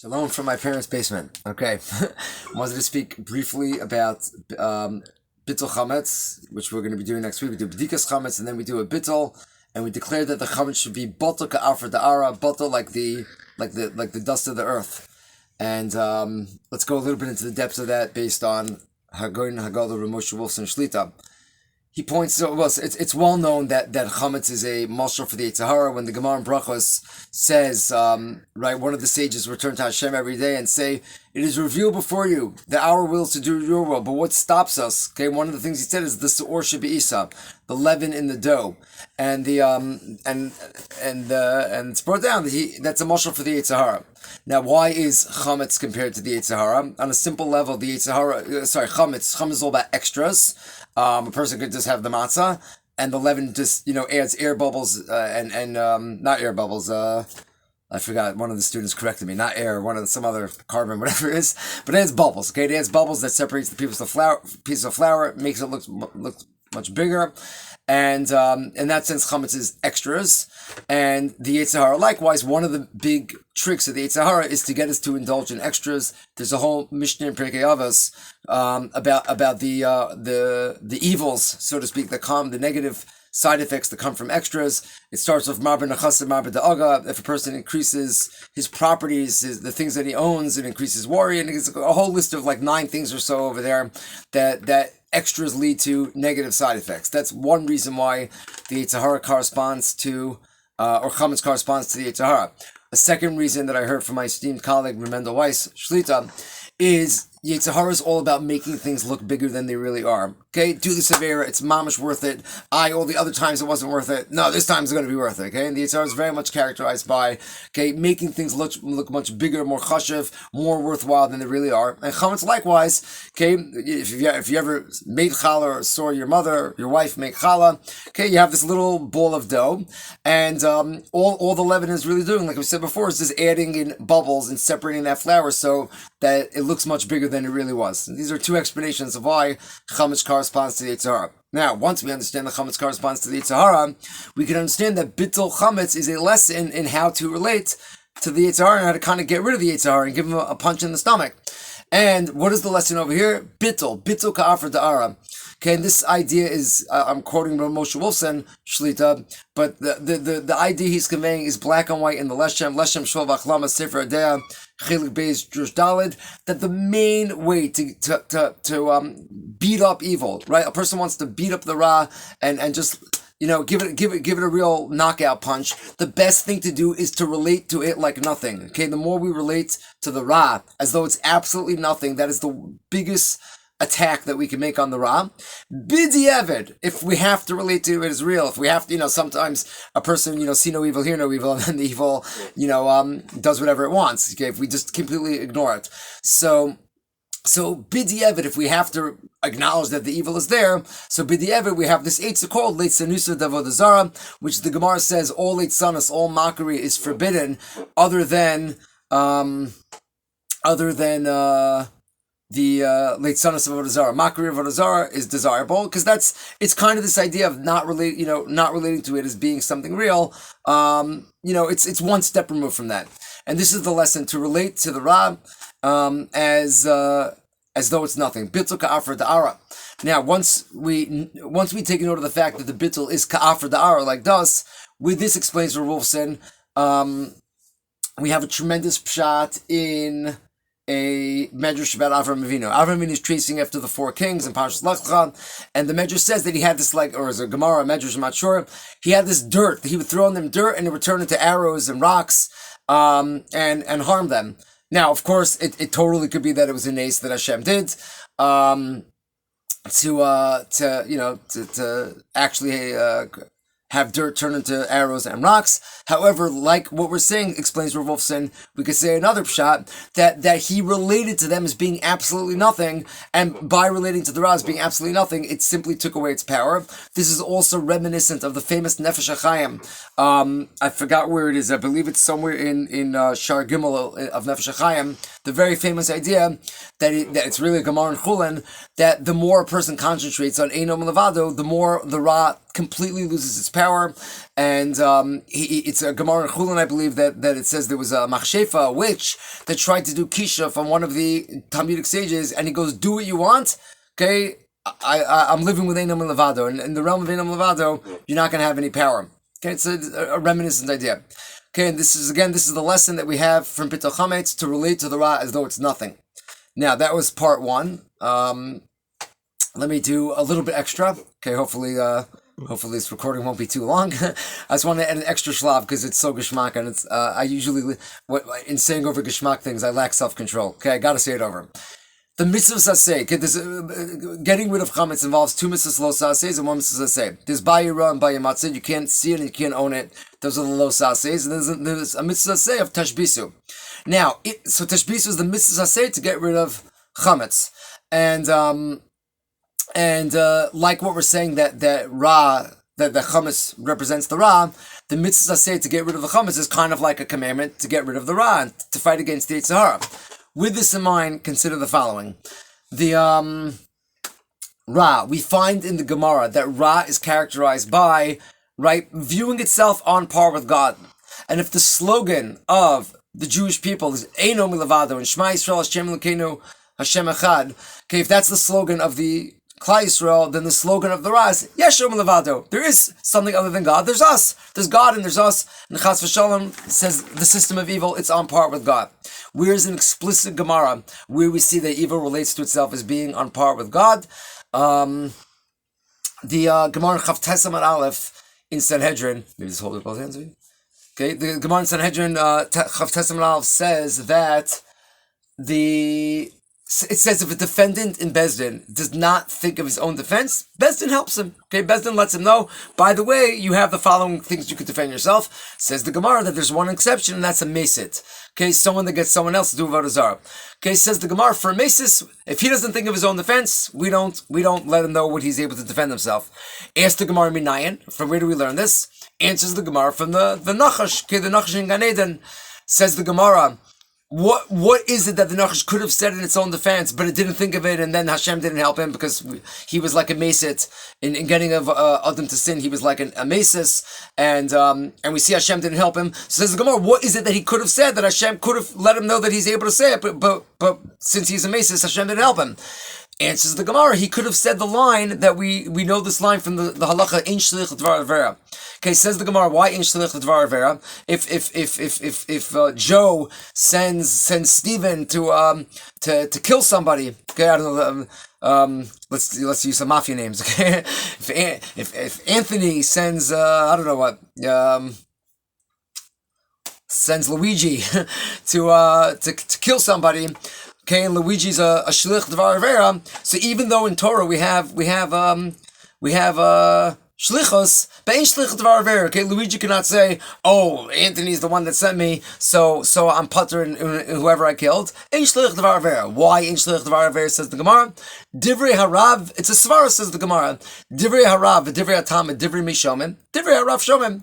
Shalom from my parents' basement. Okay, I wanted to speak briefly about Bittul Chametz, which we're going to be doing next week. We do B'dikas Chametz, and then we do a Bittul, and we declare that the Chametz should be Bittul ka'afar da'ara, Bittul like the dust of the earth. And let's go a little bit into the depths of that based on Hagoyin Haggadah Rav Moshe Wolfson Shlita. He points to, well, it's well known that Chametz is a mashal for the Yetzer Hara. When the Gemara in Brachos says, right, one of the sages return to Hashem every day and say, it is revealed before you that our will is to do your will, but what stops us? Okay, one of the things he said is the Se'or Shebe'isa, the leaven in the dough, and the and it's brought down that that's a mashal for the Yetzer Hara. Now, why is Chametz compared to the Yetzer Hara? On a simple level, the Yetzer Hara, Chametz is all about extras. A person could just have the matzah, and the leaven just, adds air bubbles, and not air bubbles, I forgot, one of the students corrected me, not air, some other carbon, whatever it is, but it adds bubbles, okay? It adds bubbles that separates the piece of flour, makes it look much bigger, and in that sense, Chametz is extras, and the Yetzer Hara, likewise, one of the big tricks of the Yetzer Hara is to get us to indulge in extras. There's a whole Mishnah in Pirkei Avos about the evils, so to speak, that come, the negative side effects that come from extras. It starts with Marba Nechasim, Marba Da'aga. If a person increases his properties, the things that he owns, it increases worry, and it's a whole list of like 9 things or so over there that extras lead to negative side effects. That's one reason why the Yetzer Hara corresponds to, or Chametz corresponds to the Yetzer Hara. A second reason that I heard from my esteemed colleague, Remendel Weiss Shlita, is Yetzer Hara is all about making things look bigger than they really are. Okay, do the Severa, it's mamish worth it. All the other times it wasn't worth it. No, this time it's going to be worth it. Okay, and the Yetzer Hara is very much characterized by, making things look much bigger, more chashiv, more worthwhile than they really are. And Chametz likewise. Okay, if you ever made challah or saw your mother, your wife make challah, okay, you have this little ball of dough, and all the leaven is really doing, like we said before, is just adding in bubbles and separating that flour so that it looks much bigger than it really was. And these are 2 explanations of why Chametz corresponds to the Yetzer Hara. Now, once we understand that Chametz corresponds to the Yetzer Hara, we can understand that Bittul Chametz is a lesson in how to relate to the Yetzer Hara and how to kind of get rid of the Yetzer Hara and give him a punch in the stomach. And what is the lesson over here? Bittul ka'afar da'ara. Okay, and this idea is, I'm quoting Rav Moshe Wolfson Shlita, but the idea he's conveying is black and white in the Leshem Shol V'Achlama Sefer Adea Chelik Beis Drush Daled, that the main way to beat up evil, right? A person wants to beat up the Ra and just give it a real knockout punch. The best thing to do is to relate to it like nothing. Okay, the more we relate to the Ra as though it's absolutely nothing, that is the biggest attack that we can make on the Ra. B'diavad, if we have to relate to it as real, if we have to, sometimes a person, see no evil, hear no evil, and then the evil, does whatever it wants. Okay, if we just completely ignore it. So b'diavad, if we have to acknowledge that the evil is there, so b'diavad, we have this eitzah called leitzanusa d'avodah zara, which the Gemara says all leitzanas, all mockery is forbidden, the leitzanas of avodah zara. Mockery of avodah zara is desirable because it's kind of this idea of not relating to it as being something real. It's one step removed from that, and this is the lesson to relate to the Ra as though it's nothing. Bittul ka'afar da'ara. Now, once we take note of the fact that the bittul is ka'afar da'ara, like das, with this explains Rav Wolfson. We have a tremendous pshat in a medrash about Avram Avinu. Avram Avinu is tracing after the 4 kings in Parshas Lech Lecha, and the medrash says that he had this, or as a Gemara, a medrash, I'm not sure, he had this dirt, he would throw on them dirt and it would turn into arrows and rocks, and harm them. Now, of course, it totally could be that it was an ace that Hashem did, to actually have dirt turn into arrows and rocks. However, like what we're saying, explains Rav Wolfson, we could say another pshat, that he related to them as being absolutely nothing, and by relating to the Ra as being absolutely nothing, it simply took away its power. This is also reminiscent of the famous Nefesh HaChaim. I forgot where it is. I believe it's somewhere in Shar Gimel of Nefesh HaChaim. The very famous idea that it's really a Gemara in Chulin, that the more a person concentrates on Einom Levado, the more the Ra completely loses its power. And it's a Gemara in Chulin, I believe, that it says there was a machshefa, a witch, that tried to do kisha from one of the Talmudic sages, and he goes, do what you want, okay? I'm living with Einam Levado, and in the realm of Einam Levado, you're not going to have any power. Okay, it's a reminiscent idea. Okay, and this is the lesson that we have from Bittul Chametz to relate to the Ra as though it's nothing. Now, that was part one. Let me do a little bit extra. Okay, hopefully this recording won't be too long. I just want to add an extra shlav because it's so geschmack, and it's I usually, in saying over geschmack things, I lack self-control. Okay, I got to say it over. The mitzvahs aseh, okay, getting rid of chametz involves two mitzvahs lo sasehs and one mitzvah aseh. There's bayira and bayimatzah. You can't see it and you can't own it. Those are the lo sasehs. And there's a mitzvah aseh of tashbisu. Now, so tashbisu is the mitzvah aseh to get rid of chametz, and like what we're saying that the chametz represents the Ra, the mitzvah aseh to get rid of the chametz is kind of like a commandment to get rid of the Ra and to fight against the Yetzer Hara. With this in mind, consider the following. The Ra, we find in the Gemara that Ra is characterized by, viewing itself on par with God. And if the slogan of the Jewish people is Eino Milevado and Shema Yisrael Hashem Elokeinu Hashem Echad, okay, if that's the slogan of the Klal Yisrael, then the slogan of the Ra is Yeshu Milevado. There is something other than God. There's us. There's God and there's us. And Chas v'Shalom says the system of evil, it's on par with God. Whereas an explicit Gemara, where we see that evil relates to itself as being on par with God, the Gemara Chav Amud Aleph in Sanhedrin, maybe just hold it both hands. Okay, the Gemara in Sanhedrin Chav Amud Aleph says that it says if a defendant in Bezdin does not think of his own defense, Bezdin helps him. Okay, Bezdin lets him know, by the way, you have the following things you could defend yourself. Says the Gemara that there's one exception, and that's a mesit. Okay, someone that gets someone else to do avodah zarah. Okay, says the Gemara, for a mesis, if he doesn't think of his own defense, we don't let him know what he's able to defend himself. Ask the Gemara Minayin, from where do we learn this? Answers the Gemara from the Nachash. Okay, the Nachash in Gan Eden. Says the Gemara, What is it that the Nachash could have said in its own defense, but it didn't think of it, and then Hashem didn't help him because he was like a mesit in getting of Adam to sin. He was like a mesis, and we see Hashem didn't help him. So says the Gemara, what is it that he could have said that Hashem could have let him know that he's able to say it, but since he's a mesis, Hashem didn't help him? Answers the Gemara, he could have said the line that we know this line from the halacha Ein Shlich L'Dvar Avera. Okay, says the Gemara, why Ein Shlich L'Dvar Avera? If Joe sends Stephen to kill somebody, okay, I don't know. Let's use some mafia names. Okay, if Anthony sends sends Luigi to kill somebody. Okay, and Luigi's a shlich dvar avera. So even though in Torah we have shlichos, but ain't shlich dvar avera. Okay, Luigi cannot say, "Oh, Anthony's the one that sent me, so I'm putter in whoever I killed." Ain't shlich dvar avera. Why ain't shlich dvar avera? Says the Gemara. Divrei harav. It's a svara. Says the Gemara. Divrei harav, divrei atam, divrei mishomim, divrei harav shomim.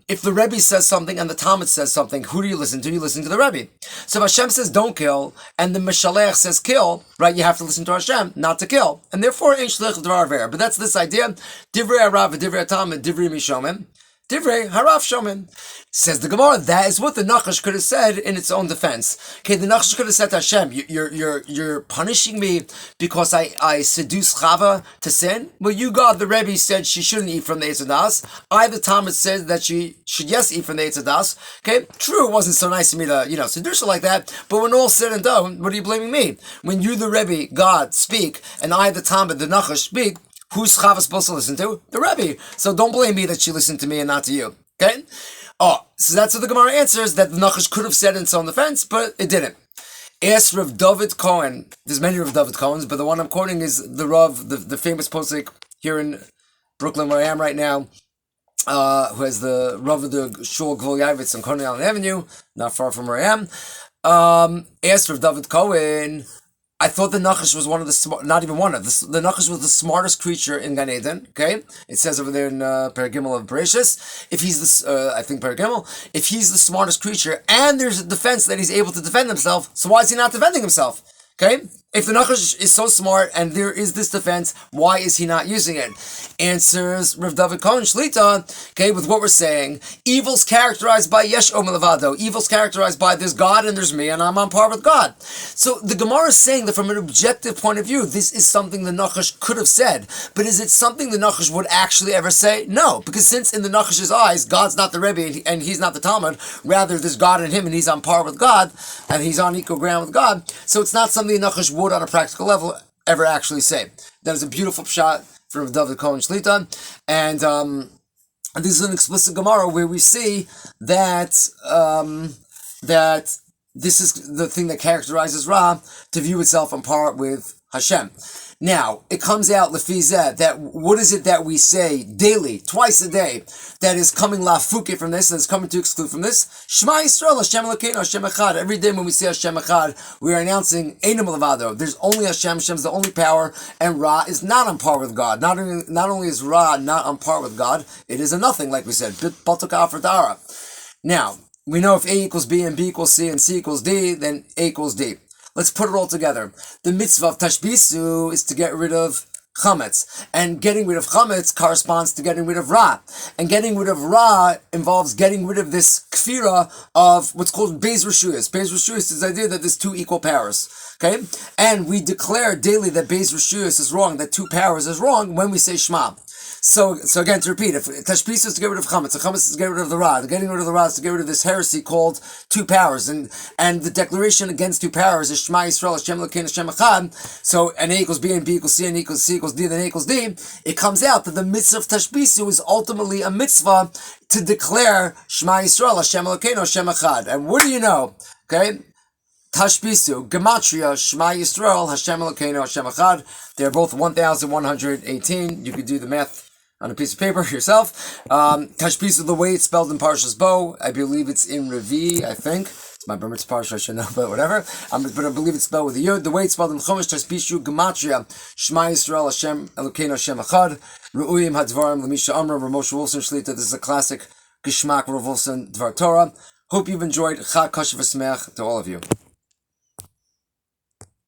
If the Rebbe says something and the Talmud says something, who do you listen to? You listen to the Rebbe. So if Hashem says don't kill, and the Mishalech says kill, right, you have to listen to Hashem, not to kill. And therefore, ain't shlich d'var ver. But that's this idea. Divrei harav, divrei atam, divrei mishomim, divrei harav shomim. Says the Gemara, that is what the Nachash could have said in its own defense. Okay, the Nachash could have said to Hashem, you're punishing me because I seduced Chava to sin? Well, you, God, the Rebbe, said she shouldn't eat from the Eitz Das. I, the Talmud, said that she should, yes, eat from the Eitz Das. Okay, true, it wasn't so nice of me to, seduce her like that, but when all said and done, what are you blaming me? When you, the Rebbe, God, speak, and I, the Talmud, the Nachash, speak, who's Chava supposed to listen to? The Rebbe. So don't blame me that she listened to me and not to you. Okay? Oh, so that's what the Gemara answers, that the Nachash could have said in its own defense, but it didn't. Ask Rav David Cohen. There's many Rav David Cohens, but the one I'm quoting is the Rav, the famous posek here in Brooklyn, where I am right now, who has the Rav of the Shul Gvul Yavitz on Coney Island Avenue, not far from where I am. Asked Rav David Cohen, I thought the Nachash was one of the not even one of the Nachash was the smartest creature in Gan Eden. Okay, it says over there in Paragimel of Bereshis, if he's the I think Paragimel, if he's the smartest creature and there's a defense that he's able to defend himself, so why is he not defending himself? Okay, If the Nachash is so smart and there is this defense, why is he not using it? Answers Rav David Cohen Shlita, okay, with what we're saying, evil's characterized by Yesh Omer Levado. Evil's characterized by there's God and there's me and I'm on par with God. So the Gemara is saying that from an objective point of view, this is something the Nachash could have said. But is it something the Nachash would actually ever say? No, because since in the Nachash's eyes, God's not the Rebbe and he's not the Talmud, rather there's God in him and he's on par with God and he's on equal ground with God. So it's not something the Nachash would on a practical level ever actually say. That is a beautiful shot from David Cohen Shlita, and this is an explicit Gemara where we see that that this is the thing that characterizes Ra to view itself on par with Hashem. Now, it comes out, Lefizeh, that what is it that we say daily, twice a day, that is coming lafuke from this, and is coming to exclude from this? Shema Yisrael, Hashem Elokeinu, Hashem Echad. Every day when we say Hashem Echad, we are announcing Einam Levado. There's only Hashem, Hashem's the only power, and Ra is not on par with God. Not only is Ra not on par with God, it is a nothing, like we said. Bittul Afrodara. Now, we know if A equals B and B equals C and C equals D, then A equals D. Let's put it all together. The mitzvah of tashbisu is to get rid of chametz. And getting rid of chametz corresponds to getting rid of ra. And getting rid of ra involves getting rid of this kfira of what's called beis reshuyos. Beis reshuyos is the idea that there's two equal powers. Okay? And we declare daily that beis reshuyos is wrong, that two powers is wrong when we say Shema. So again, to repeat, if tashbis is to get rid of chametz, the chametz is to get rid of the ra. Getting rid of the ra is to get rid of this heresy called two powers, and the declaration against two powers is Shema Yisrael, Hashem Elokeinu, Hashem Echad. So and A equals B and B equals C and C equals D, then A equals D. It comes out that the mitzvah of tashbisu is ultimately a mitzvah to declare Shema Yisrael, Hashem Elokeinu, Hashem Echad. And what do you know? Okay. Tashbisu, Gematria, Shema Yisrael, Hashem Elokeinu, Hashem Echad. They're both 1,118. You could do the math on a piece of paper yourself. Tashbisu, the way it's spelled in Parshas Bo, I believe it's in Revi, I think. It's my Bar Mitzvah Parsha, I should know, but whatever. But I believe it's spelled with a Yud. The way it's spelled in Chumash, Tashbisu, Gematria, Shema Yisrael, Hashem Elokeinu, Hashem Echad. Ru'uyim Hadvarim, Lamisha Amra, Ramosha Wilson Shlita. This is a classic Geshmak Rav Wilson Dvar Torah. Hope you've enjoyed. Chag Kosher V'Smeach to all of you.